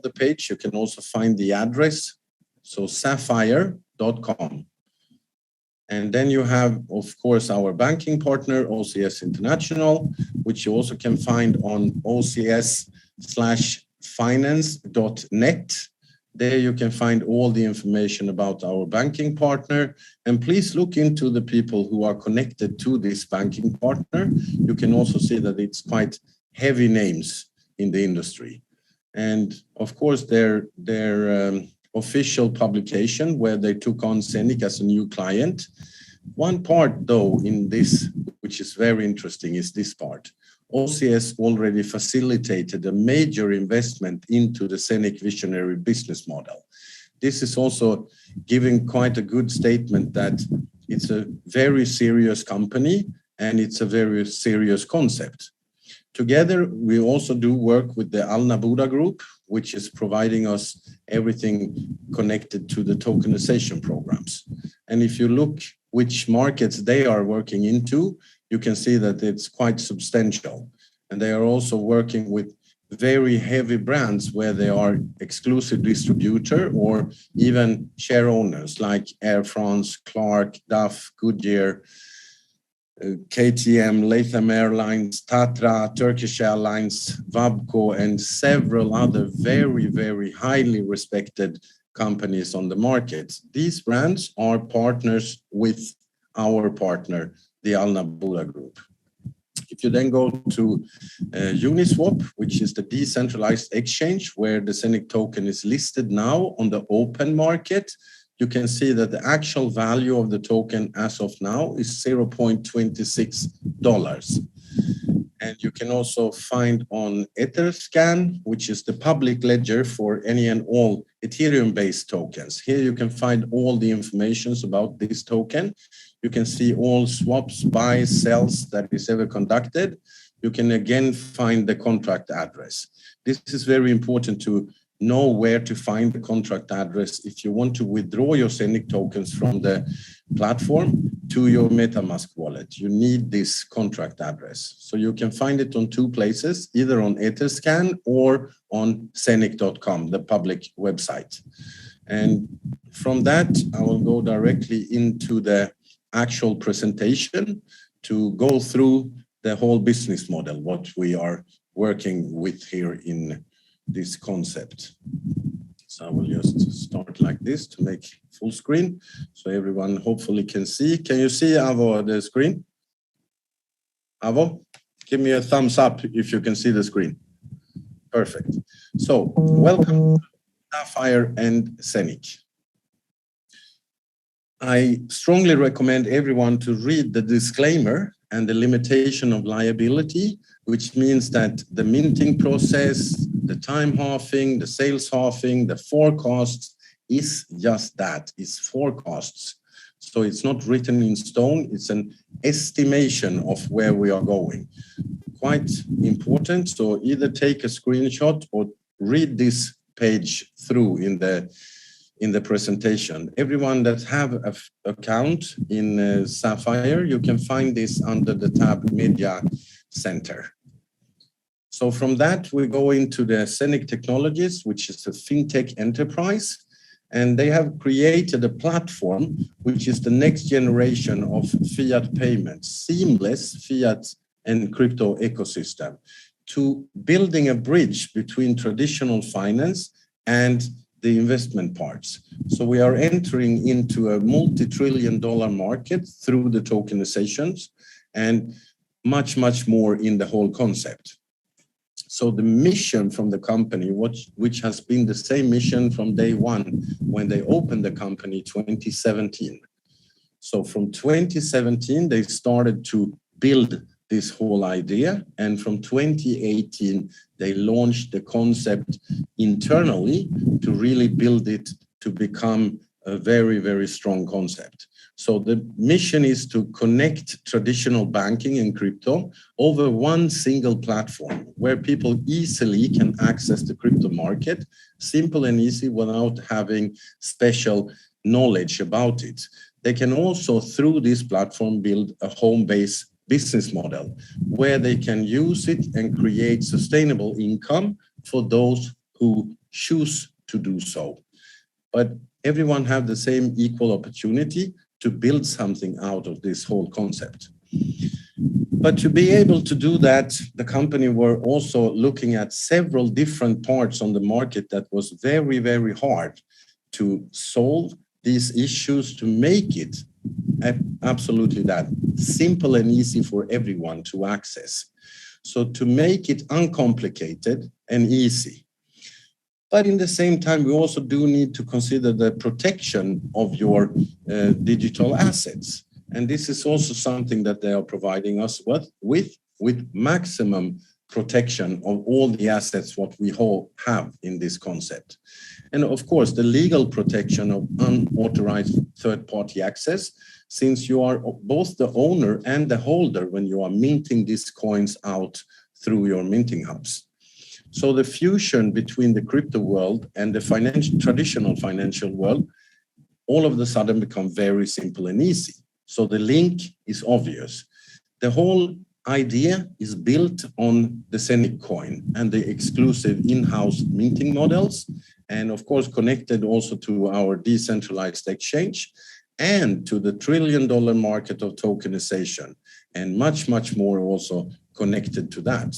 the page, you can also find the address, so sapphire.com. And then you have, of course, our banking partner, OCS International, which you also can find on ocs/finance.net. There you can find all the information about our banking partner. And please look into the people who are connected to this banking partner. You can also see that it's quite heavy names in the industry. And of course, their official publication where they took on ZENIQ as a new client. One part, though, in this, which is very interesting, is this part. OCS already facilitated a major investment into the ZENIQ visionary business model. This is also giving quite a good statement that it's a very serious company and it's a very serious concept. Together, we also do work with the Al Nabuda Group, which is providing us everything connected to the tokenization programs. And if you look which markets they are working into, you can see that it's quite substantial. And they are also working with very heavy brands where they are exclusive distributor or even share owners like Air France, Clark, DAF, Goodyear, KTM, Latham Airlines, Tatra, Turkish Airlines, Vabco, and several other very, very highly respected companies on the market. These brands are partners with our partner, the Al Nabuda Group. If you then go to Uniswap, which is the decentralized exchange where the ZENIQ token is listed now on the open market, you can see that the actual value of the token as of now is $0.26. And you can also find on Etherscan, which is the public ledger for any and all Ethereum-based tokens. Here you can find all the information about this token. You can see all swaps, buys, sells that is ever conducted. You can again find the contract address. This is very important to know where to find the contract address if you want to withdraw your ZENIQ tokens from the platform to your MetaMask wallet. You need this contract address. So you can find it on two places, either on Etherscan or on zeniq.com, the public website. And from that, I will go directly into the actual presentation to go through the whole business model, what we are working with here in this concept. So I will just start like this to make full screen so everyone hopefully can see. Can you see, Avo, the screen? Avo, give me a thumbs up if you can see the screen. Perfect. So welcome to Sapphire and ZENIQ. I strongly recommend everyone to read the disclaimer and the limitation of liability, which means that the minting process, the time halving, the sales halving, the forecasts is just that, it's forecasts. So it's not written in stone, it's an estimation of where we are going. Quite important, so either take a screenshot or read this page through in the presentation. Everyone that have an account in Sapphire, you can find this under the tab Media Center. So from that, we go into the ZENIQ Technologies, which is a fintech enterprise, and they have created a platform which is the next generation of fiat payments, seamless fiat and crypto ecosystem, to building a bridge between traditional finance and the investment parts. So we are entering into a multi-trillion-dollar market through the tokenizations and much, much more in the whole concept. So the mission from the company, which has been the same mission from day one when they opened the company 2017. So from 2017, they started to build this whole idea. And from 2018, they launched the concept internally to really build it to become a very, very strong concept. So the mission is to connect traditional banking and crypto over one single platform where people easily can access the crypto market, simple and easy without having special knowledge about it. They can also, through this platform, build a home-based business model where they can use it and create sustainable income for those who choose to do so. But everyone have the same equal opportunity to build something out of this whole concept. But to be able to do that, the company were also looking at several different parts on the market that was very, very hard to solve these issues, to make it absolutely that simple and easy for everyone to access. So to make it uncomplicated and easy. But in the same time, we also do need to consider the protection of your digital assets. And this is also something that they are providing us with maximum protection of all the assets what we have in this concept. And of course, the legal protection of unauthorized third-party access, since you are both the owner and the holder when you are minting these coins out through your minting hubs. So the fusion between the crypto world and the traditional financial world all of a sudden become very simple and easy. So the link is obvious. The whole idea is built on the ZENIQ coin and the exclusive in-house minting models, and of course connected also to our decentralized exchange and to the trillion-dollar market of tokenization, and much, much more also connected to that.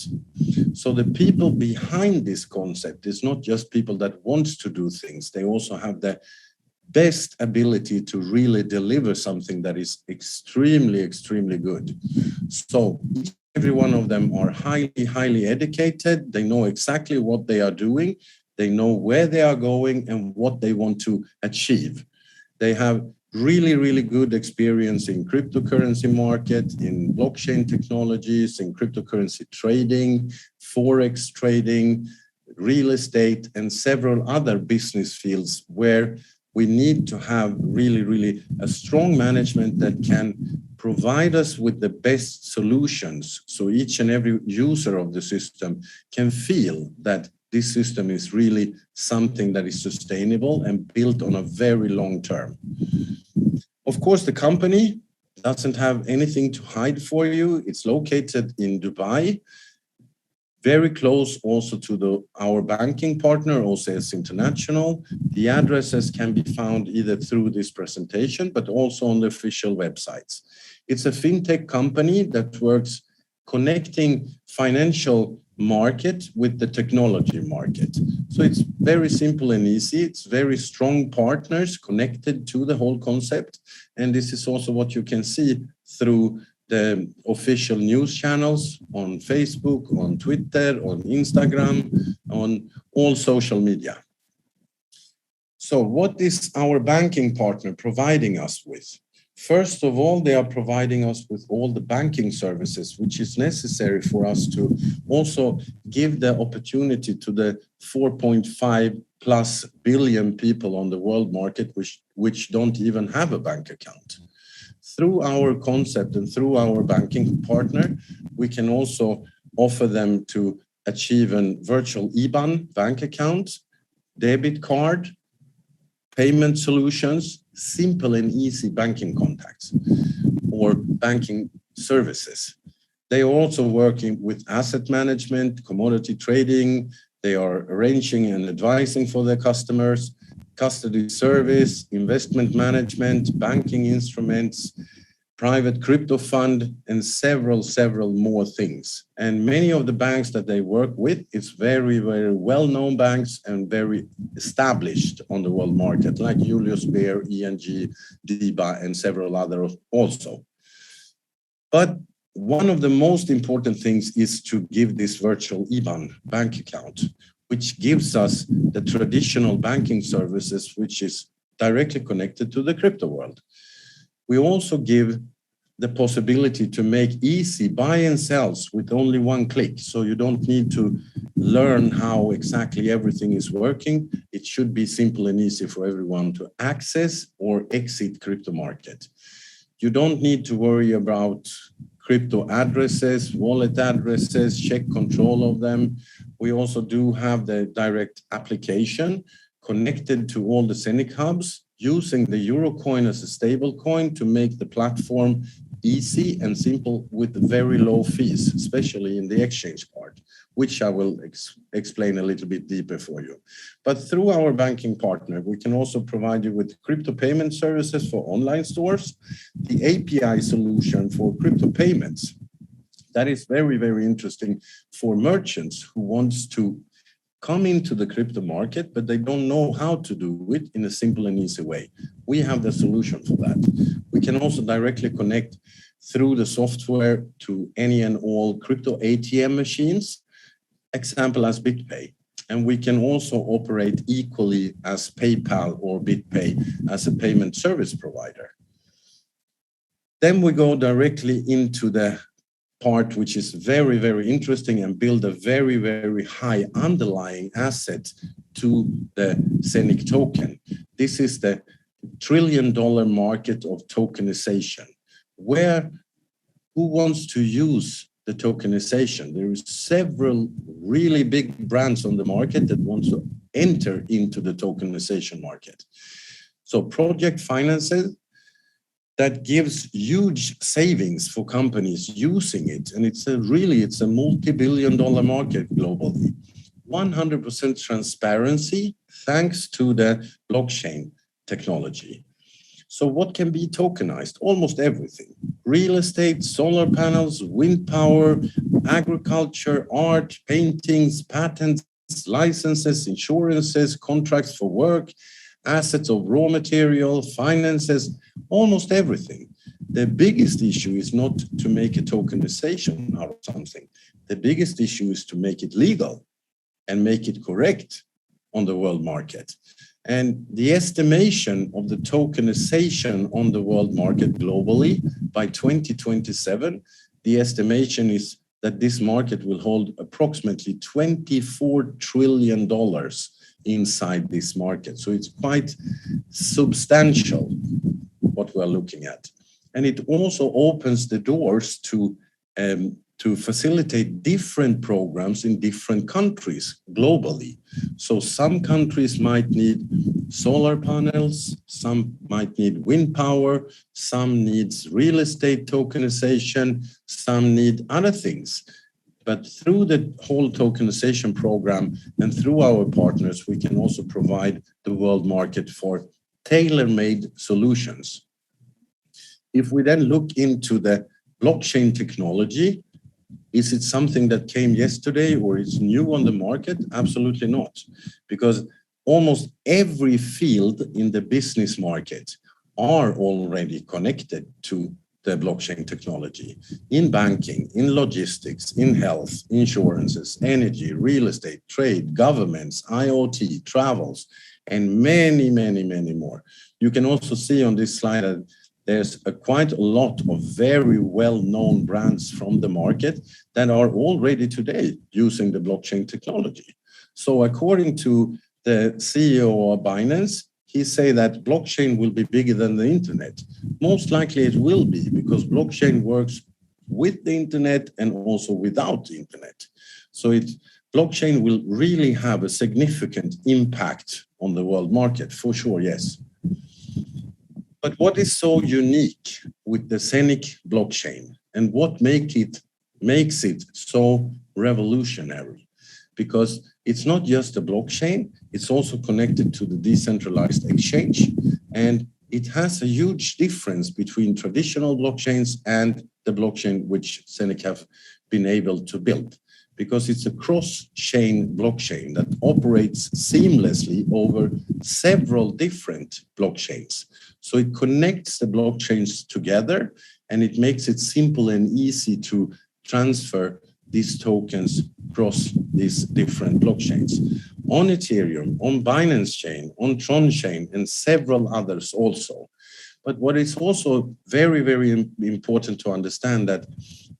So the people behind this concept is not just people that want to do things, they also have the best ability to really deliver something that is extremely, extremely good. So every one of them are highly, highly educated. They know exactly what they are doing. They know where they are going and what they want to achieve. They have really, really good experience in cryptocurrency market, in blockchain technologies, in cryptocurrency trading, forex trading, real estate, and several other business fields where we need to have really, really a strong management that can provide us with the best solutions. So each and every user of the system can feel that this system is really something that is sustainable and built on a very long term. Of course, the company doesn't have anything to hide for you. It's located in Dubai, very close also to our banking partner, OCS International. The addresses can be found either through this presentation, but also on the official websites. It's a fintech company that works connecting financial market with the technology market. So it's very simple and easy. It's very strong partners connected to the whole concept. And this is also what you can see through the official news channels on Facebook, on Twitter, on Instagram, on all social media. So what is our banking partner providing us with? First of all, they are providing us with all the banking services, which is necessary for us to also give the opportunity to the 4.5+ billion people on the world market, which don't even have a bank account. Through our concept and through our banking partner, we can also offer them to achieve a virtual IBAN bank account, debit card, payment solutions, simple and easy banking contacts or banking services. They are also working with asset management, commodity trading. They are arranging and advising for their customers, custody service, investment management, banking instruments, private crypto fund, and several more things. And many of the banks that they work with, it's very, very well-known banks and very established on the world market, like Julius Baer, ING, DIBA, and several others also. But one of the most important things is to give this virtual IBAN bank account, which gives us the traditional banking services, which is directly connected to the crypto world. We also give the possibility to make easy buy and sells with only one click. So you don't need to learn how exactly everything is working. It should be simple and easy for everyone to access or exit crypto market. You don't need to worry about crypto addresses, wallet addresses, check control of them. We also do have the direct application connected to all the ZENIQ hubs, using the Euro coin as a stable coin to make the platform easy and simple with very low fees, especially in the exchange part, which I will explain a little bit deeper for you. But through our banking partner, we can also provide you with crypto payment services for online stores, the API solution for crypto payments. That is very, very interesting for merchants who wants to come into the crypto market, but they don't know how to do it in a simple and easy way. We have the solution for that. We can also directly connect through the software to any and all crypto ATM machines, example as BitPay. And we can also operate equally as PayPal or BitPay as a payment service provider. Then we go directly into the part which is very, very interesting and build a very, very high underlying asset to the ZENIQ token. This is the $1 trillion market of tokenization, where who wants to use the tokenization? There is several really big brands on the market that want to enter into the tokenization market. So project finances, that gives huge savings for companies using it. And it's a multi-billion-dollar market globally. 100% transparency thanks to the blockchain technology. So what can be tokenized? Almost everything. Real estate, solar panels, wind power, agriculture, art, paintings, patents, licenses, insurances, contracts for work, assets of raw material, finances, almost everything. The biggest issue is not to make a tokenization out of something. The biggest issue is to make it legal and make it correct on the world market. And the estimation of the tokenization on the world market globally by 2027, the estimation is that this market will hold approximately $24 trillion inside this market. So it's quite substantial what we're looking at. And it also opens the doors to facilitate different programs in different countries globally. So some countries might need solar panels, some might need wind power, some needs real estate tokenization, some need other things. But through the whole tokenization program and through our partners, we can also provide the world market for tailor-made solutions. If we then look into the blockchain technology, is it something that came yesterday or is new on the market? Absolutely not, because almost every field in the business market are already connected to the blockchain technology, in banking, in logistics, in health, insurances, energy, real estate, trade, governments, IoT, travels, and many, many, many more. You can also see on this slide that there's quite a lot of very well-known brands from the market that are already today using the blockchain technology. So according to the CEO of Binance, he say that blockchain will be bigger than the internet. Most likely it will be, because blockchain works with the internet and also without the internet. So blockchain will really have a significant impact on the world market, for sure, yes. But what is so unique with the ZENIQ blockchain and what makes it so revolutionary? Because it's not just a blockchain, it's also connected to the decentralized exchange. And it has a huge difference between traditional blockchains and the blockchain which ZENIQ have been able to build, because it's a cross-chain blockchain that operates seamlessly over several different blockchains. So it connects the blockchains together and it makes it simple and easy to transfer these tokens across these different blockchains. On Ethereum, on Binance chain, on Tron chain, and several others also. But what is also very, very important to understand that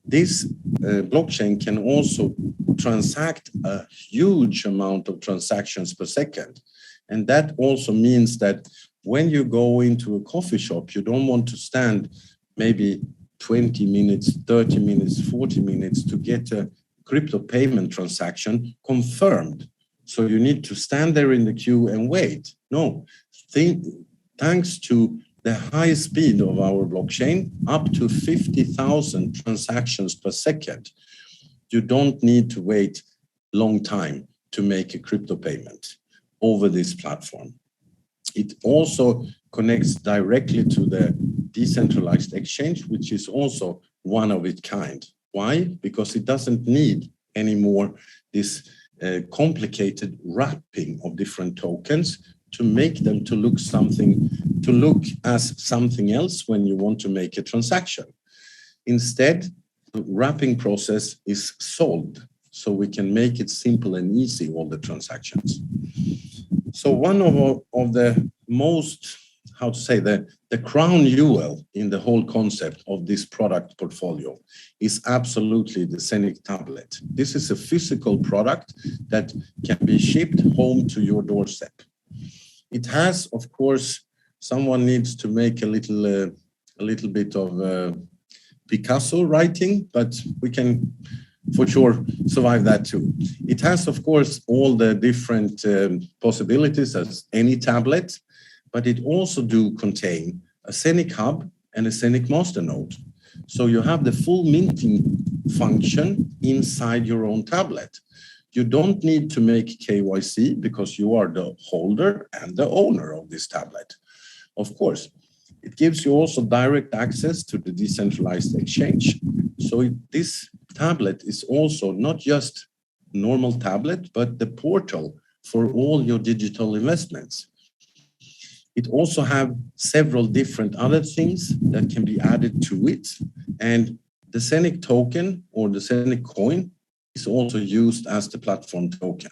this blockchain can also transact a huge amount of transactions per second. And that also means that when you go into a coffee shop, you don't want to stand maybe 20 minutes, 30 minutes, 40 minutes to get a crypto payment transaction confirmed. So you need to stand there in the queue and wait. No, thanks to the high speed of our blockchain, up to 50,000 transactions per second. You don't need to wait a long time to make a crypto payment over this platform. It also connects directly to the decentralized exchange, which is also one of its kind. Why? Because it doesn't need anymore this complicated wrapping of different tokens to make them to look as something else when you want to make a transaction. Instead, the wrapping process is solved, so we can make it simple and easy, all the transactions. So one of the most, how to say, the crown jewel in the whole concept of this product portfolio is absolutely the ZENIQ tablet. This is a physical product that can be shipped home to your doorstep. It has, of course, someone needs to make a little bit of Picasso writing, but we can for sure survive that too. It has, of course, all the different possibilities as any tablet, but it also do contain a ZENIQ hub and a ZENIQ masternode. So you have the full minting function inside your own tablet. You don't need to make KYC because you are the holder and the owner of this tablet. Of course, it gives you also direct access to the decentralized exchange. So this tablet is also not just normal tablet, but the portal for all your digital investments. It also have several different other things that can be added to it. And the ZENIQ token or the ZENIQ coin is also used as the platform token.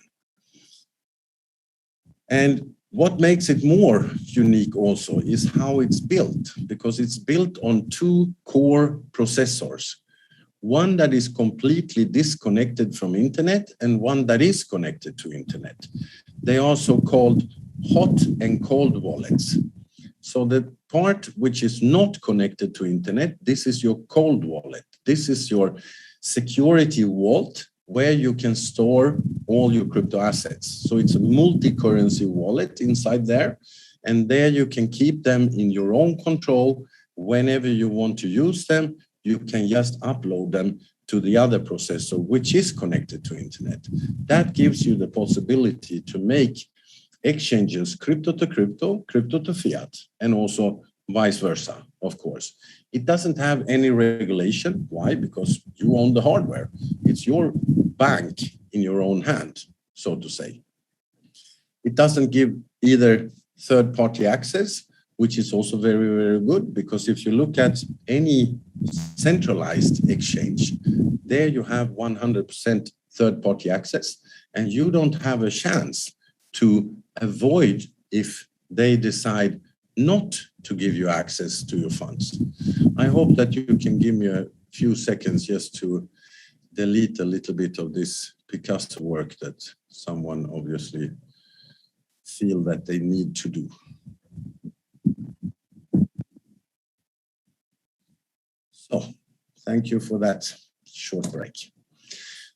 And what makes it more unique also is how it's built, because it's built on two core processors. One that is completely disconnected from internet and one that is connected to internet. They are also called hot and cold wallets. So the part which is not connected to internet, this is your cold wallet. This is your security vault where you can store all your crypto assets. So it's a multi-currency wallet inside there, and there you can keep them in your own control. Whenever you want to use them, you can just upload them to the other processor, which is connected to internet. That gives you the possibility to make exchanges crypto to crypto, crypto to fiat, and also vice versa, of course. It doesn't have any regulation. Why? Because you own the hardware. It's your bank in your own hand, so to say. It doesn't give either third-party access, which is also very, very good, because if you look at any centralized exchange, there you have 100% third-party access, and you don't have a chance to avoid if they decide not to give you access to your funds. I hope that you can give me a few seconds just to delete a little bit of this Picasso work that someone obviously feel that they need to do. So thank you for that short break.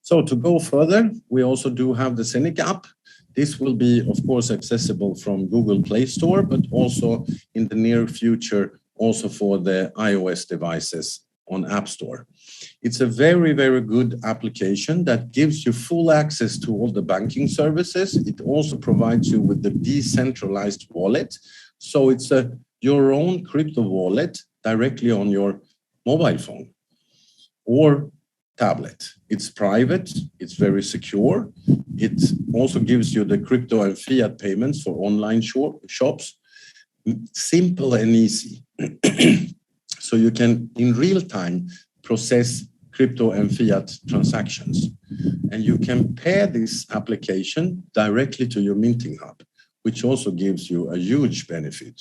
So to go further, we also do have the ZENIQ app. This will be, of course, accessible from Google Play Store, but also in the near future, also for the iOS devices on App Store. It's a very, very good application that gives you full access to all the banking services. It also provides you with the decentralized wallet. So it's your own crypto wallet directly on your mobile phone or tablet. It's private, it's very secure. It also gives you the crypto and fiat payments for online shops. Simple and easy. So you can, in real time, process crypto and fiat transactions. And you can pair this application directly to your minting hub, which also gives you a huge benefit,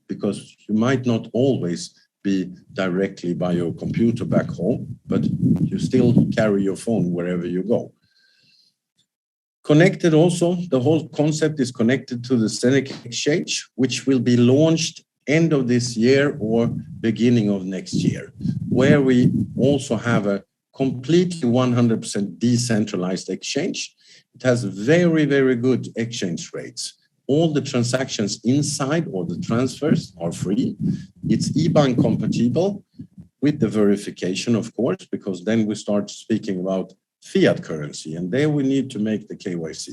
because you might not always be directly by your computer back home, but you still carry your phone wherever you go. Connected also, the whole concept is connected to the ZENIQ exchange, which will be launched end of this year or beginning of next year, where we also have a completely 100% decentralized exchange. It has very, very good exchange rates, all the transactions inside or the transfers are free. It's IBAN compatible with the verification, of course, because then we start speaking about fiat currency, and there we need to make the KYC.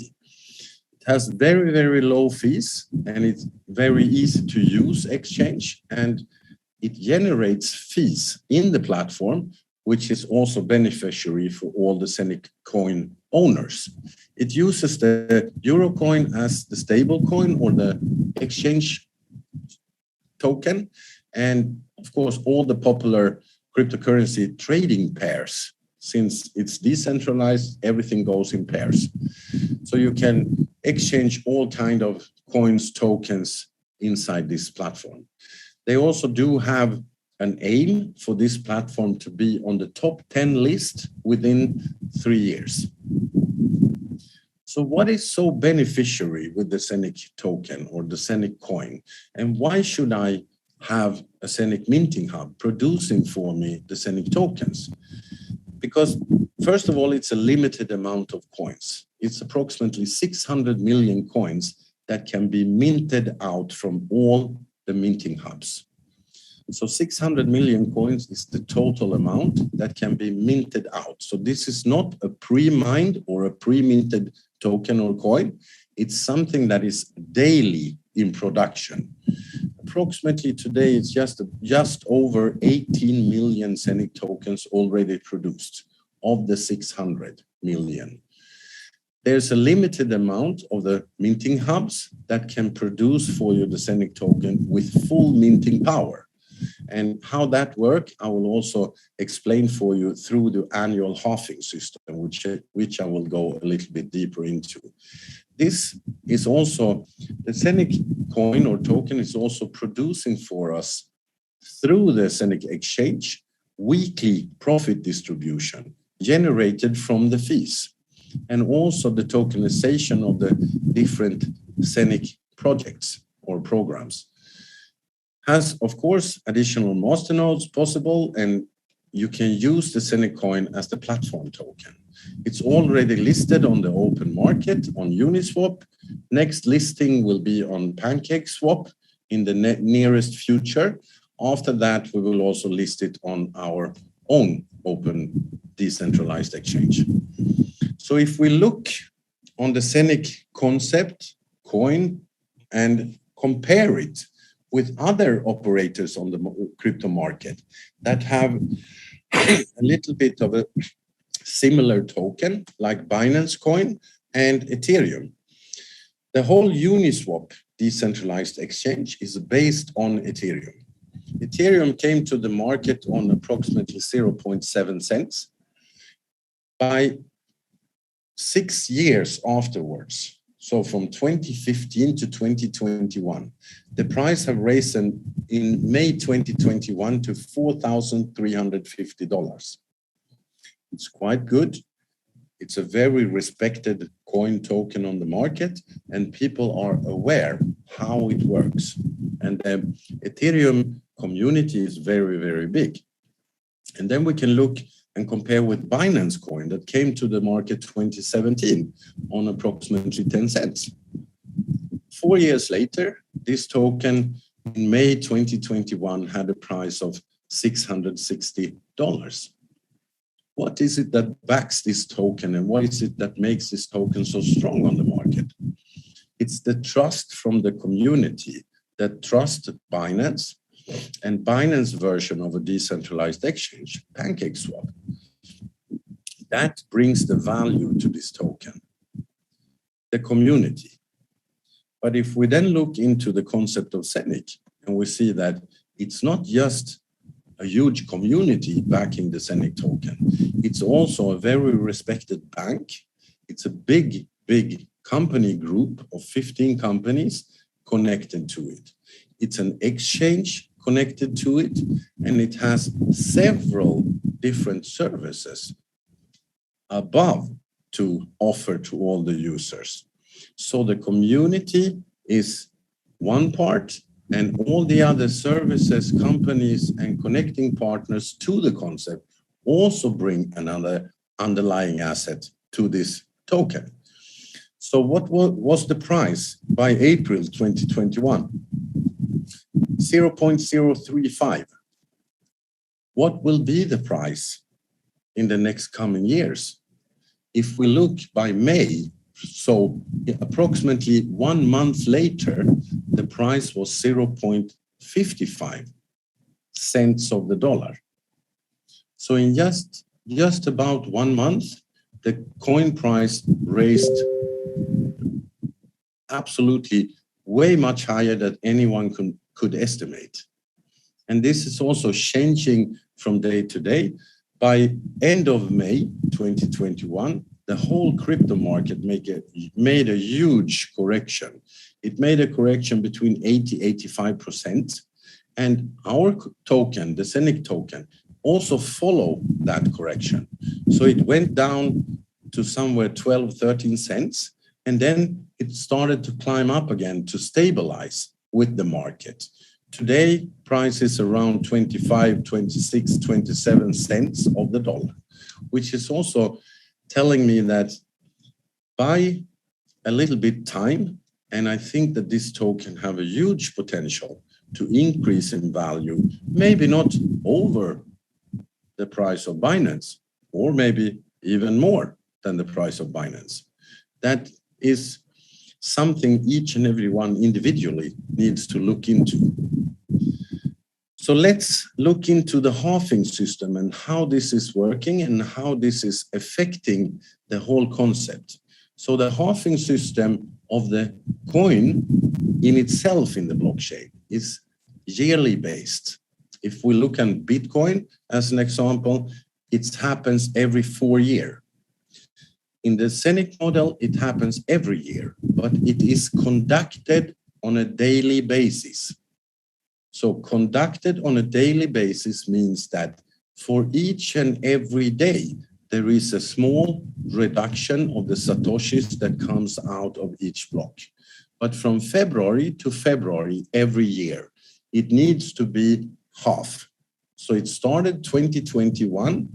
It has very, very low fees, and it's very easy to use exchange, and it generates fees in the platform, which is also beneficiary for all the ZENIQ coin owners. It uses the euro coin as the stable coin or the exchange token, and of course all the popular cryptocurrency trading pairs. Since it's decentralized, everything goes in pairs. So you can exchange all kind of coins, tokens inside this platform. They also do have an aim for this platform to be on the top 10 list within 3 years. So what is so beneficiary with the ZENIQ token or the ZENIQ coin? And why should I have a ZENIQ minting hub producing for me the ZENIQ tokens? Because first of all, it's a limited amount of coins. It's approximately 600 million coins that can be minted out from all the minting hubs. So 600 million coins is the total amount that can be minted out. So this is not a pre-mined or a pre-minted token or coin. It's something that is daily in production. Approximately today, it's just over 18 million ZENIQ tokens already produced of the 600 million. There's a limited amount of the minting hubs that can produce for you the ZENIQ token with full minting power. And how that works, I will also explain for you through the annual halving system, which I will go a little bit deeper into. This is also, the ZENIQ coin or token is also producing for us through the ZENIQ exchange, weekly profit distribution generated from the fees, and also the tokenization of the different ZENIQ projects or programs. Has, of course, additional masternodes possible, and you can use the ZENIQ coin as the platform token. It's already listed on the open market on Uniswap. Next listing will be on PancakeSwap in the nearest future. After that, we will also list it on our own open decentralized exchange. So if we look on the ZENIQ concept, coin, and compare it with other operators on the crypto market that have a little bit of a similar token like Binance Coin and Ethereum. The whole Uniswap decentralized exchange is based on Ethereum. Ethereum came to the market on approximately 0.7 cents. By 6 years afterwards, so from 2015 to 2021, the price have risen in May 2021 to $4,350. It's quite good. It's a very respected coin token on the market, and people are aware how it works. And the Ethereum community is very, very big. And then we can look and compare with Binance Coin that came to the market 2017 on approximately 10 cents. 4 years later, this token in May 2021 had a price of $660. What is it that backs this token, and what is it that makes this token so strong on the market? It's the trust from the community that trust Binance and Binance version of a decentralized exchange, PancakeSwap. That brings the value to this token, the community. But if we then look into the concept of ZENIQ, and we see that it's not just a huge community backing the ZENIQ token, it's also a very respected bank. It's a big, big company group of 15 companies connected to it. It's an exchange connected to it, and it has several different services above to offer to all the users. So the community is one part, and all the other services, companies, and connecting partners to the concept also bring another underlying asset to this token. So what was the price by April 2021? 0.035. What will be the price in the next coming years? If we look by May, so approximately 1 month later, the price was 0.55 cents of the dollar. So in just about 1 month, the coin price raised absolutely way much higher than anyone could estimate. And this is also changing from day to day. By end of May 2021, the whole crypto market made a huge correction. It made a correction between 80-85%. And our token, the ZENIQ token, also followed that correction. So it went down to somewhere 12-13 cents. And then it started to climb up again to stabilize with the market. Today, price is around 25, 26, 27 cents of the dollar, which is also telling me that by a little bit time, and I think that this token have a huge potential to increase in value, maybe not over the price of Binance, or maybe even more than the price of Binance. That is something each and every one individually needs to look into. So let's look into the halving system and how this is working and how this is affecting the whole concept. So the halving system of the coin in itself in the blockchain is yearly based. If we look at Bitcoin as an example, it happens every 4 years. In the ZENIQ model, it happens every year, but it is conducted on a daily basis. So conducted on a daily basis means that for each and every day, there is a small reduction of the Satoshis that comes out of each block. But from February to February every year, it needs to be half. So it started 2021,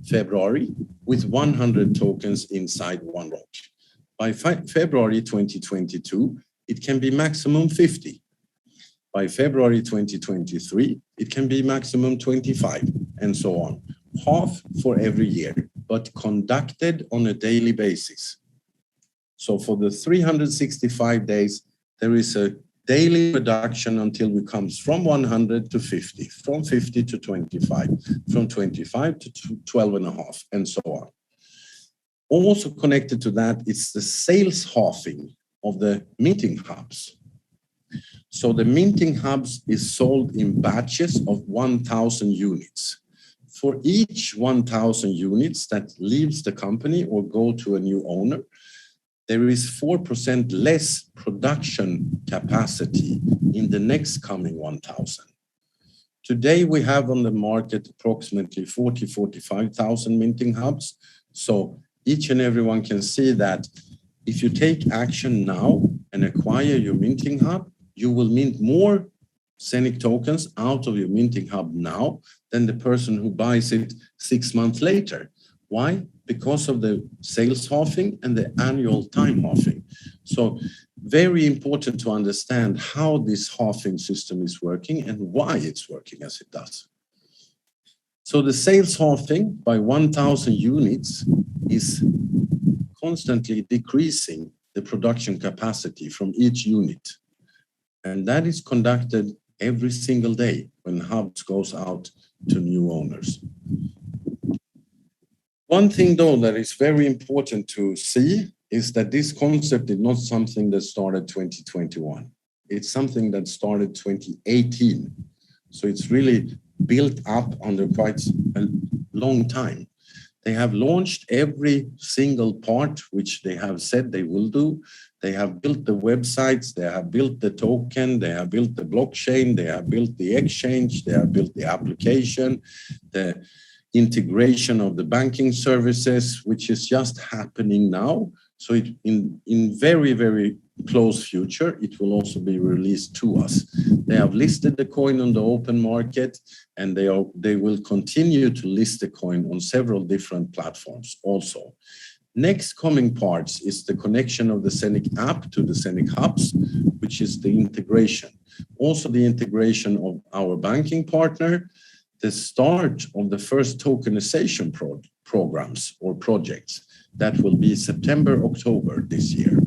February, with 100 tokens inside one block. By February 2022, it can be maximum 50. By February 2023, it can be maximum 25, and so on. Half for every year, but conducted on a daily basis. So for the 365 days, there is a daily reduction until we come from 100 to 50, from 50 to 25, from 25 to 12.5, and so on. Also connected to that is the sales halving of the minting hubs. So the minting hubs is sold in batches of 1,000 units. For each 1,000 units that leaves the company or go to a new owner, there is 4% less production capacity in the next coming 1,000. Today we have on the market approximately 45,000 minting hubs. So each and everyone can see that if you take action now and acquire your minting hub, you will mint more ZENIQ tokens out of your minting hub now than the person who buys it 6 months later. Why? Because of the sales halving and the annual time halving. So very important to understand how this halving system is working and why it's working as it does. So the sales halving by 1,000 units is constantly decreasing the production capacity from each unit. And that is conducted every single day when hubs goes out to new owners. One thing though that is very important to see is that this concept is not something that started 2021. It's something that started 2018. So it's really built up under quite a long time. They have launched every single part which they have said they will do. They have built the websites, they have built the token, they have built the blockchain, they have built the exchange, they have built the application, the integration of the banking services, which is just happening now. So in very, very close future, it will also be released to us. They have listed the coin on the open market, and they will continue to list the coin on several different platforms also. Next coming parts is the connection of the ZENIQ app to the ZENIQ hubs, which is the integration. Also the integration of our banking partner, the start of the first tokenization programs or projects. That will be September, October this year.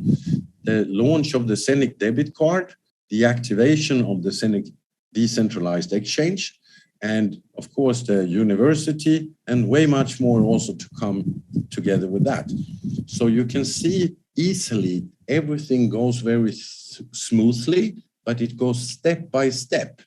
The launch of the ZENIQ debit card, the activation of the ZENIQ decentralized exchange, and of course the university, and way much more also to come together with that. So you can see easily everything goes very smoothly, but it goes step by step.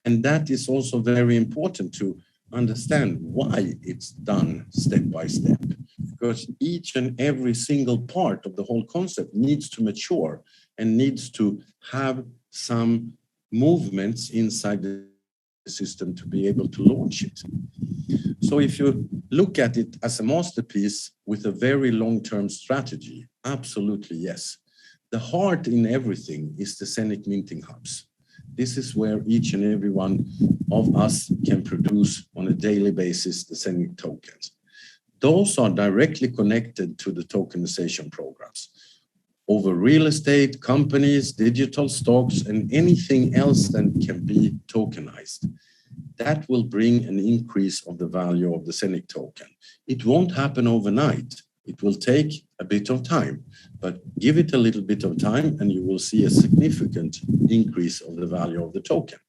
And that is also very important to understand why it's done step by step, because each and every single part of the whole concept needs to mature and needs to have some movements inside the system to be able to launch it. So if you look at it as a masterpiece with a very long-term strategy, absolutely yes. The heart in everything is the ZENIQ minting hubs. This is where each and every one of us can produce on a daily basis the ZENIQ tokens. Those are directly connected to the tokenization programs over real estate, companies, digital stocks, and anything else that can be tokenized. That will bring an increase of the value of the ZENIQ token. It won't happen overnight. It will take a bit of time, but give it a little bit of time and you will see a significant increase of the value of the token.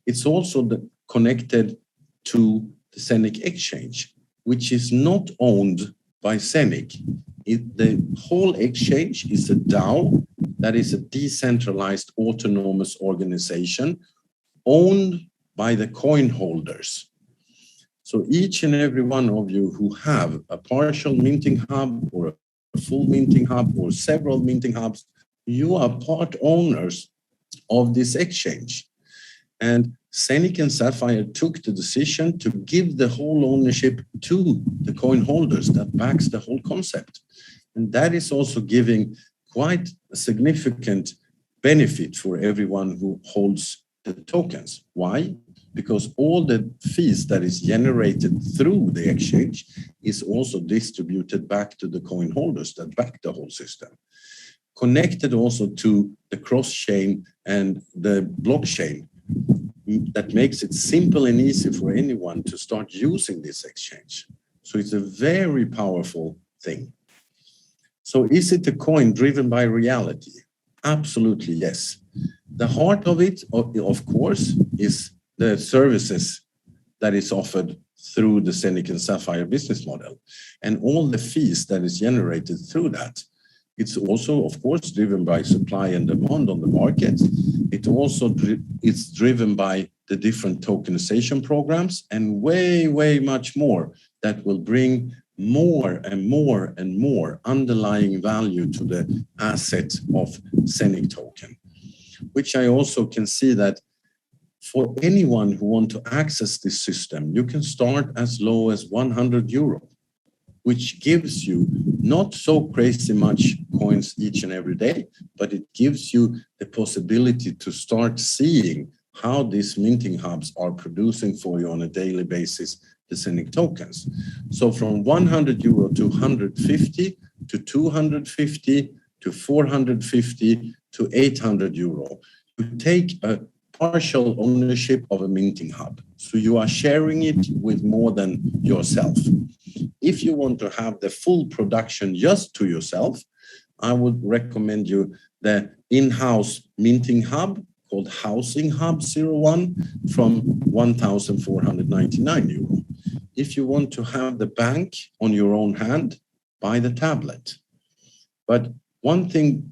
It's also connected to the ZENIQ exchange, which is not owned by ZENIQ. The whole exchange is a DAO, that is a decentralized autonomous organization owned by the coin holders. So each and every one of you who have a partial minting hub or a full minting hub or several minting hubs, you are part owners of this exchange. And ZENIQ and Sapphire took the decision to give the whole ownership to the coin holders that backs the whole concept. And that is also giving quite a significant benefit for everyone who holds the tokens. Why? Because all the fees that is generated through the exchange is also distributed back to the coin holders that back the whole system. Connected also to the cross-chain and the blockchain that makes it simple and easy for anyone to start using this exchange. So it's a very powerful thing. So is it a coin driven by reality? Absolutely, yes. The heart of it, of course, is the services that is offered through the ZENIQ and Sapphire business model and all the fees that is generated through that. It's also, of course, driven by supply and demand on the market. It also it's driven by the different tokenization programs and way much more that will bring more and more and more underlying value to the asset of ZENIQ token, which I also can see that for anyone who want to access this system, you can start as low as 100 euro, which gives you not so crazy much coins each and every day, but it gives you the possibility to start seeing how these minting hubs are producing for you on a daily basis the ZENIQ tokens. So from 100 euro to 150 to 250 to 450 to 800 euro, you take a partial ownership of a minting hub. So you are sharing it with more than yourself. If you want to have the full production just to yourself, I would recommend you the in-house minting hub called Housing Hub 01 from 1,499 euro. If you want to have the bank on your own hand, buy the tablet. But one thing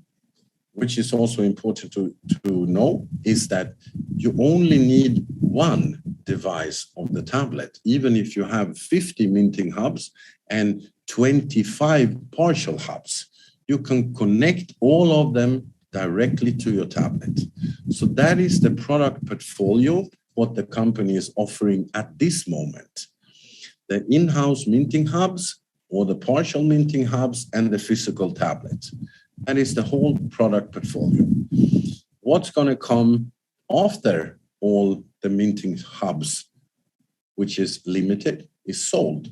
which is also important to know is that you only need one device of the tablet, even if you have 50 minting hubs and 25 partial hubs. You can connect all of them directly to your tablet. So that is the product portfolio, what the company is offering at this moment. The in-house minting hubs or the partial minting hubs and the physical tablet. That is the whole product portfolio. What's going to come after all the minting hubs, which is limited, is sold,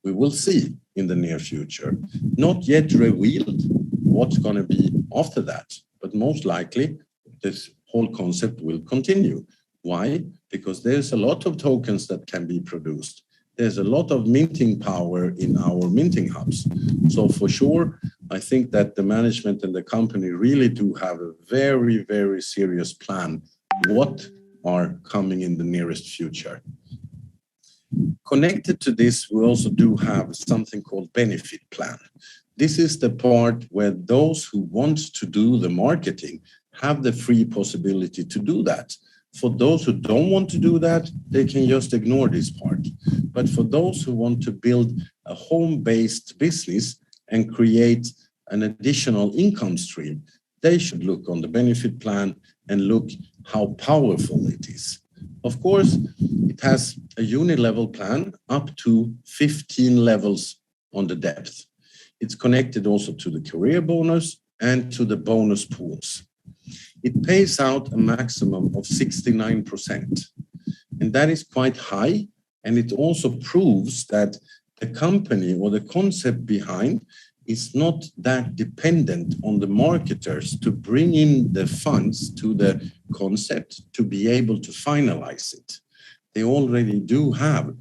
we will see in the near future. Not yet revealed what's going to be after that, but most likely this whole concept will continue. Why? Because there's a lot of tokens that can be produced. There's a lot of minting power in our minting hubs. So for sure, I think that the management and the company really do have a very, very serious plan what are coming in the nearest future. Connected to this, we also do have something called benefit plan. This is the part where those who want to do the marketing have the free possibility to do that. For those who don't want to do that, they can just ignore this part. But for those who want to build a home-based business and create an additional income stream, they should look on the benefit plan and look how powerful it is. Of course, it has a uni-level plan up to 15 levels on the depth. It's connected also to the career bonus and to the bonus pools. It pays out a maximum of 69%. And that is quite high. And it also proves that the company or the concept behind is not that dependent on the marketers to bring in the funds to the concept to be able to finalize it. They already do have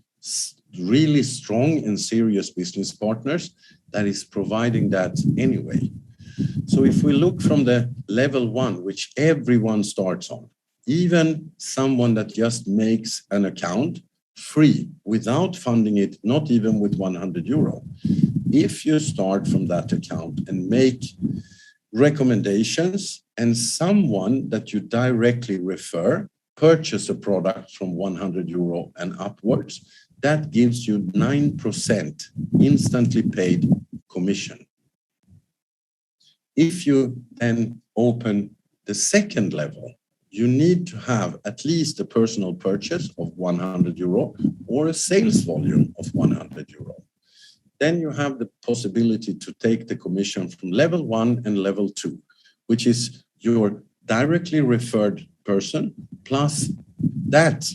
really strong and serious business partners that is providing that anyway. So if we look from the level 1, which everyone starts on, even someone that just makes an account free without funding it, not even with 100 euro. If you start from that account and make recommendations and someone that you directly refer purchase a product from 100 euro and upwards, that gives you 9% instantly paid commission. If you then open the second level, you need to have at least a personal purchase of 100 euro or a sales volume of 100 euro. Then you have the possibility to take the commission from level 1 and level 2, which is your directly referred person plus that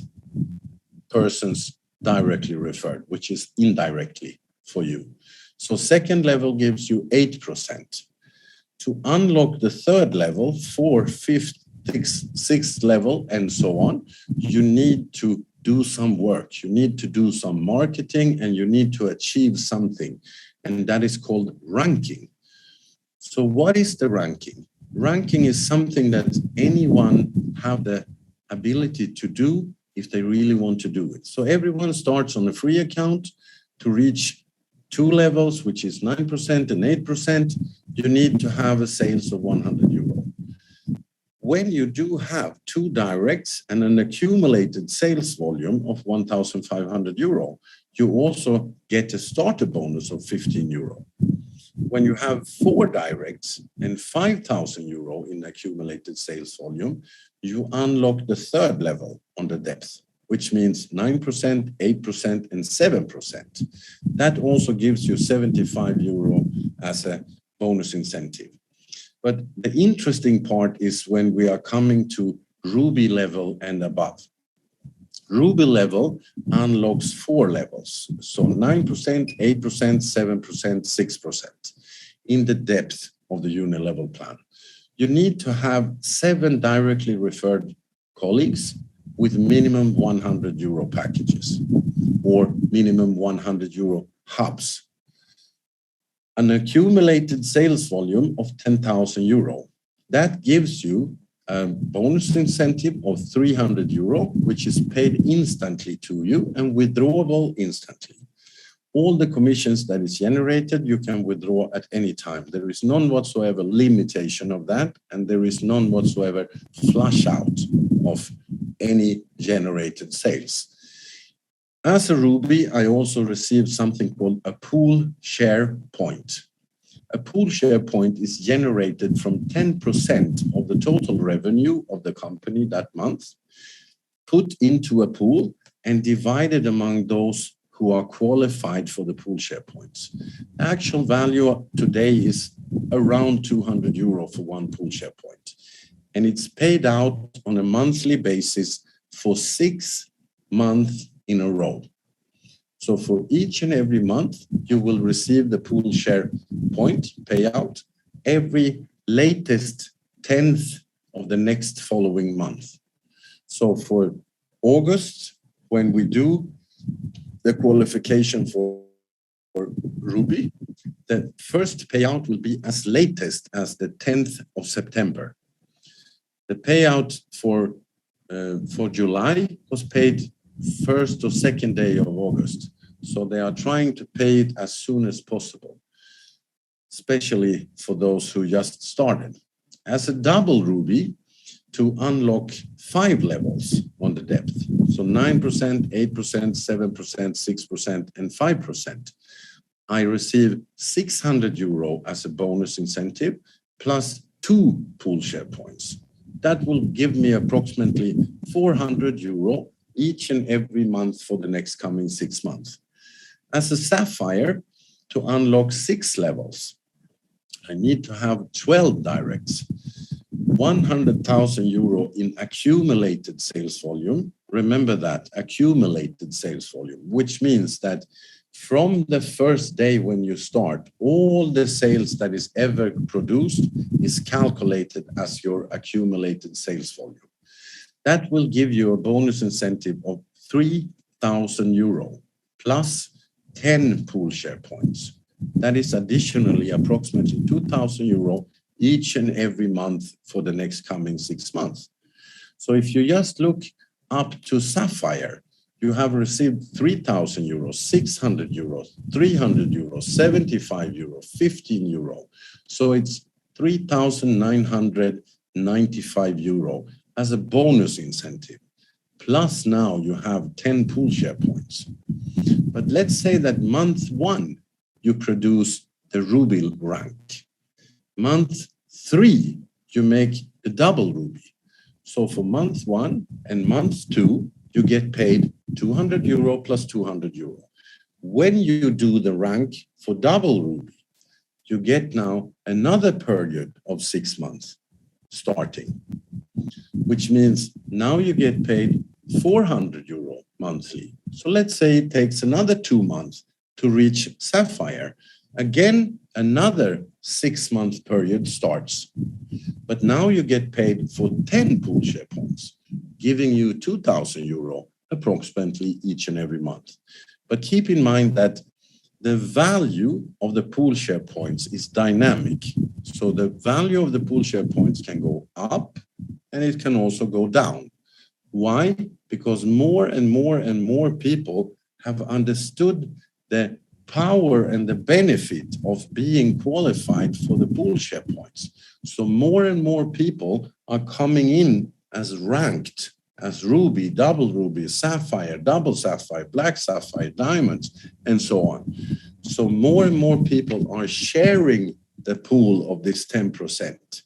person's directly referred, which is indirectly for you. So second level gives you 8%. To unlock the third level, fourth, fifth, sixth level, and so on, you need to do some work. You need to do some marketing and you need to achieve something. And that is called ranking. So what is the ranking? Ranking is something that anyone have the ability to do if they really want to do it. So everyone starts on a free account. To reach 2 levels, which is 9% and 8%, you need to have a sales of 100 euro. When you do have 2 directs and an accumulated sales volume of 1,500 euro, you also get a starter bonus of 15 euro. When you have 4 directs and 5,000 euro in accumulated sales volume, you unlock the third level on the depth, which means 9%, 8%, and 7%. That also gives you 75 euro as a bonus incentive. But the interesting part is when we are coming to Ruby level and above. Ruby level unlocks 4 levels. So 9%, 8%, 7%, 6% in the depth of the uni-level plan. You need to have 7 directly referred colleagues with minimum 100 euro packages or minimum 100 euro hubs. An accumulated sales volume of 10,000 euro. That gives you a bonus incentive of 300 euro, which is paid instantly to you and withdrawable instantly. All the commissions that is generated, you can withdraw at any time. There is none whatsoever limitation of that, and there is none whatsoever flush out of any generated sales. As a Ruby, I also received something called a pool share point. A pool share point is generated from 10% of the total revenue of the company that month, put into a pool and divided among those who are qualified for the pool share points. The actual value today is around 200 euro for 1 pool share point. And it's paid out on a monthly basis for 6 months in a row. So for each and every month, you will receive the pool share point payout every latest 10th of the next following month. So for August, when we do the qualification for Ruby, the first payout will be as latest as the 10th of September. The payout for July was paid first or second day of August. So they are trying to pay it as soon as possible, especially for those who just started. As a double Ruby, to unlock 5 levels on the depth, so 9%, 8%, 7%, 6%, and 5%, I receive 600 euro as a bonus incentive plus 2 pool share points. That will give me approximately 400 euro each and every month for the next coming 6 months. As a Sapphire, to unlock 6 levels, I need to have 12 directs, 100,000 euro in accumulated sales volume. Remember that, accumulated sales volume, which means that from the first day when you start, all the sales that is ever produced is calculated as your accumulated sales volume. That will give you a bonus incentive of 3,000 euro plus 10 pool share points. That is additionally approximately 2,000 euro each and every month for the next coming 6 months. So if you just look up to Sapphire, you have received 3,000 euros, 600 euros, 300 euros, 75 euros, 15 euro. So it's 3,995 euro as a bonus incentive. Plus now you have 10 pool share points. But let's say that month 1, you produce the Ruby rank. Month 3, you make the double Ruby. So for month 1 and month 2, you get paid 200 euro plus 200 euro. When you do the rank for double Ruby, you get now another period of 6 months starting, which means now you get paid 400 euro monthly. So let's say it takes another 2 months to reach Sapphire. Again, another 6-month period starts. But now you get paid for 10 pool share points, giving you 2,000 euro approximately each and every month. But keep in mind that the value of the pool share points is dynamic. So the value of the pool share points can go up and it can also go down. Why? Because more and more people have understood the power and the benefit of being qualified for the pool share points. So more and more people are coming in as ranked as Ruby, double Ruby, Sapphire, double Sapphire, black Sapphire, diamonds, and so on. So more and more people are sharing the pool of this 10%.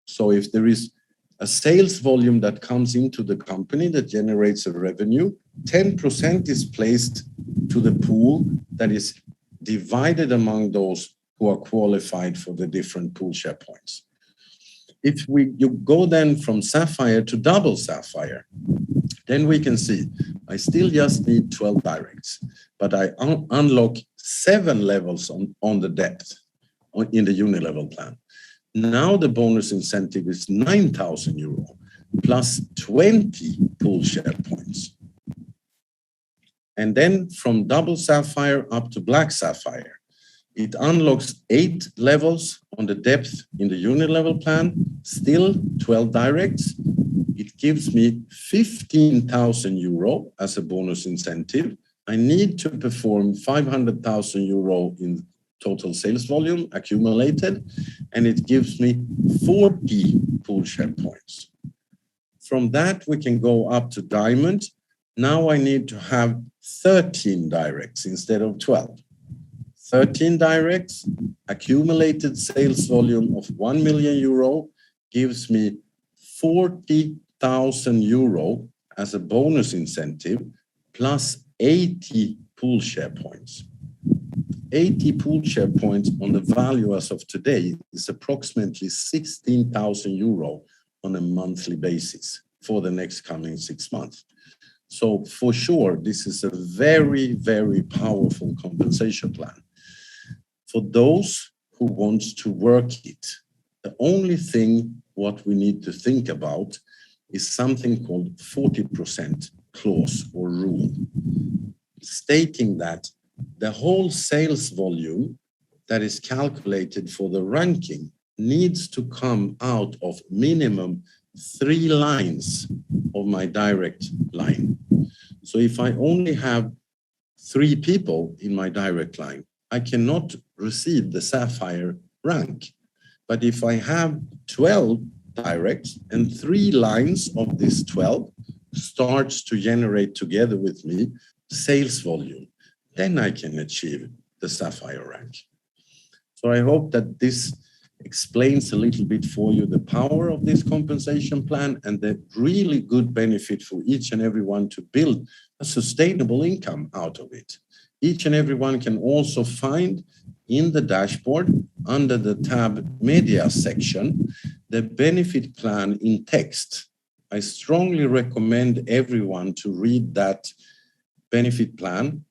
So if there is a sales volume that comes into the company that generates a revenue, 10% is placed to the pool that is divided among those who are qualified for the different pool share points. If you go then from Sapphire to double Sapphire, then we can see I still just need 12 directs, but I unlock 7 levels on the depth in the uni-level plan. Now the bonus incentive is 9,000 euro plus 20 pool share points. And then from double Sapphire up to black Sapphire, it unlocks 8 levels on the depth in the uni-level plan, still 12 directs. It gives me 15,000 euro as a bonus incentive. I need to perform 500,000 euro in total sales volume accumulated, and it gives me 40 pool share points. From that, we can go up to diamond. Now I need to have 13 directs instead of 12. 13 directs, accumulated sales volume of 1 million euro gives me 40,000 euro as a bonus incentive plus 80 pool share points. 80 pool share points on the value as of today is approximately 16,000 euro on a monthly basis for the next coming 6 months. So for sure, this is a very, very powerful compensation plan. For those who want to work it, the only thing what we need to think about is something called 40% clause or rule, stating that the whole sales volume that is calculated for the ranking needs to come out of minimum 3 lines of my direct line. So if I only have 3 people in my direct line, I cannot receive the Sapphire rank. But if I have 12 directs and 3 lines of this 12 starts to generate together with me sales volume, then I can achieve the Sapphire rank. So I hope that this explains a little bit for you the power of this compensation plan and the really good benefit for each and everyone to build a sustainable income out of it. Each and everyone can also find in the dashboard under the tab media section the benefit plan in text. I strongly recommend everyone to read that benefit plan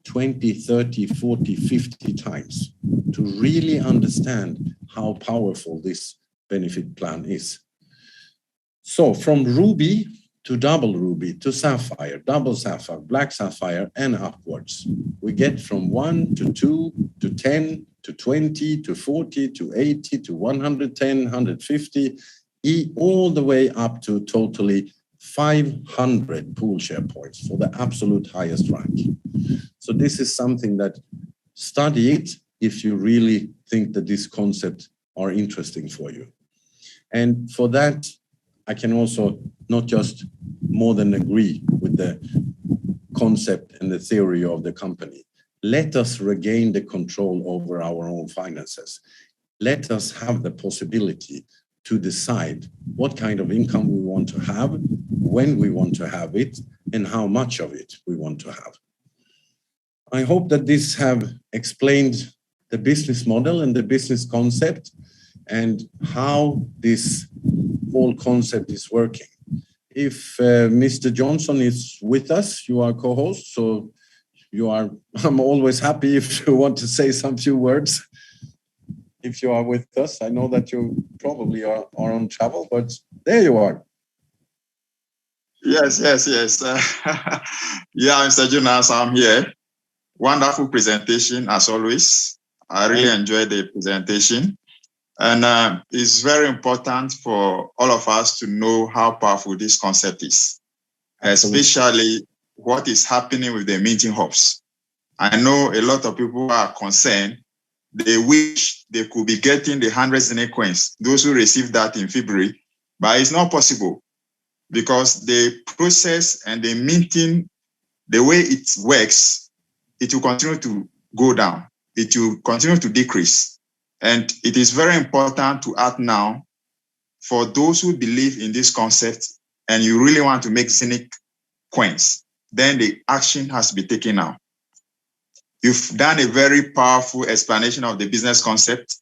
20, 30, 40, 50 times to really understand how powerful this benefit plan is. So from Ruby to double Ruby to Sapphire, double Sapphire, black Sapphire, and upwards, we get from 1 to 2 to 10 to 20 to 40 to 80 to 110, 150, all the way up to totally 500 pool share points for the absolute highest rank. So this is something that study it if you really think that this concept are interesting for you. And for that, I can also not just more than agree with the concept and the theory of the company. Let us regain the control over our own finances. Let us have the possibility to decide what kind of income we want to have, when we want to have it, and how much of it we want to have. I hope that this have explained the business model and the business concept and how this whole concept is working. If Mr. Johnson is with us, you are co-host, so I'm always happy if you want to say some few words. If you are with us, I know that you probably are on travel, but there you are. Yes. Yeah, Mr. Jonas, I'm here. Wonderful presentation, as always. I really enjoyed the presentation. And it's very important for all of us to know how powerful this concept is, especially what is happening with the meeting hubs. I know a lot of people are concerned. They wish they could be getting the 100 ZENIQ coins, those who received that in February, but it's not possible because the process and the minting, the way it works, it will continue to go down. It will continue to decrease. And it is very important to act now for those who believe in this concept and you really want to make ZENIQ coins, then the action has to be taken now. You've done a very powerful explanation of the business concept,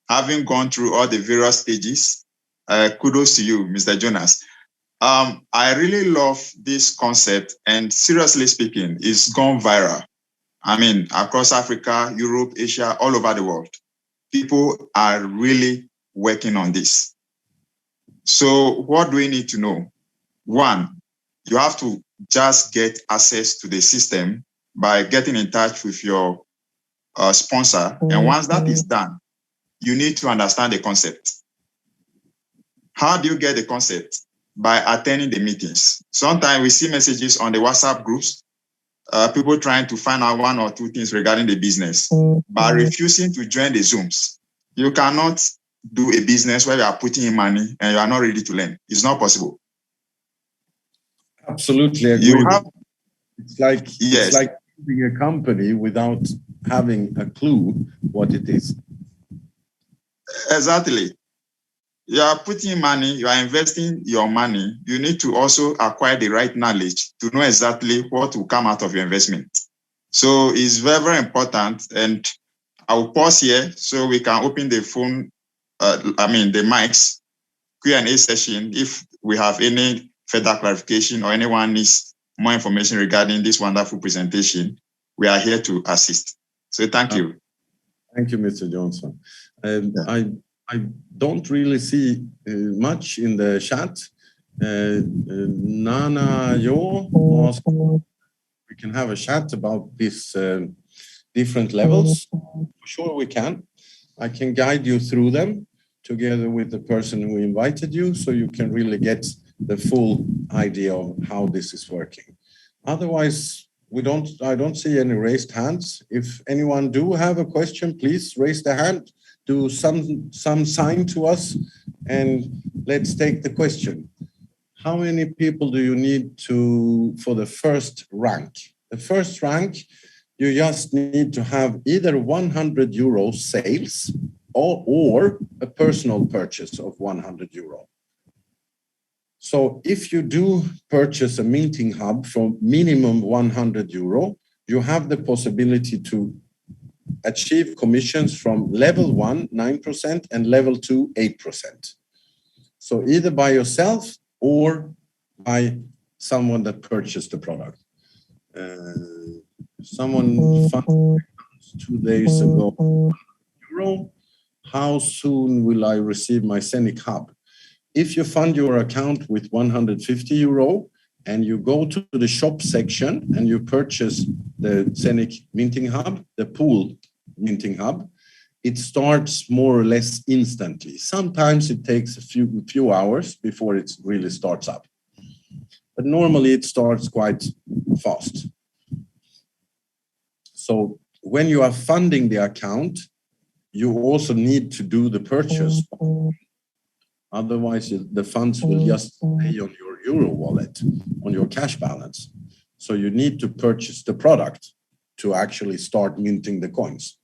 having gone through all the various stages. Kudos to you, Mr. Jonas. I really love this concept, and seriously speaking, it's gone viral. I mean, across Africa, Europe, Asia, all over the world. People are really working on this. So what do we need to know? One, you have to just get access to the system by getting in touch with your sponsor. And once that is done, you need to understand the concept. How do you get the concept? By attending the meetings. Sometimes we see messages on the WhatsApp groups, people trying to find out 1 or 2 things regarding the business, by refusing to join the Zooms. You cannot do a business where you are putting in money and you are not ready to learn. It's not possible. Absolutely agree. It's like building a company without having a clue what it is. Exactly. You are putting money, you are investing your money. You need to also acquire the right knowledge to know exactly what will come out of your investment. So it's very, very important. And I will pause here so we can open the phone, the mics, Q&A session, if we have any further clarification or anyone needs more information regarding this wonderful presentation, we are here to assist. So thank you. Thank you, Mr. Johnson. I don't really see much in the chat. Nana Yo asked we can have a chat about these different levels. For sure we can. I can guide you through them together with the person who invited you, so you can really get the full idea of how this is working. Otherwise, I don't see any raised hands. If anyone do have a question, please raise the hand, do some sign to us, and let's take the question. How many people do you need for the first rank? The first rank, you just need to have either 100 euro sales or a personal purchase of 100 euro. So if you do purchase a minting hub for minimum 100 euro, you have the possibility to achieve commissions from level 1, 9%, and level 2, 8%. So either by yourself or by someone that purchased the product. Someone funded 2 days ago, euro. How soon will I receive my ZENIQ hub? If you fund your account with 150 euro and you go to the shop section and you purchase the ZENIQ minting hub, the pool minting hub, it starts more or less instantly. Sometimes it takes a few hours before it really starts up. But normally it starts quite fast. So when you are funding the account, you also need to do the purchase. Otherwise, the funds will just stay on your euro wallet, on your cash balance. So you need to purchase the product to actually start minting the coins.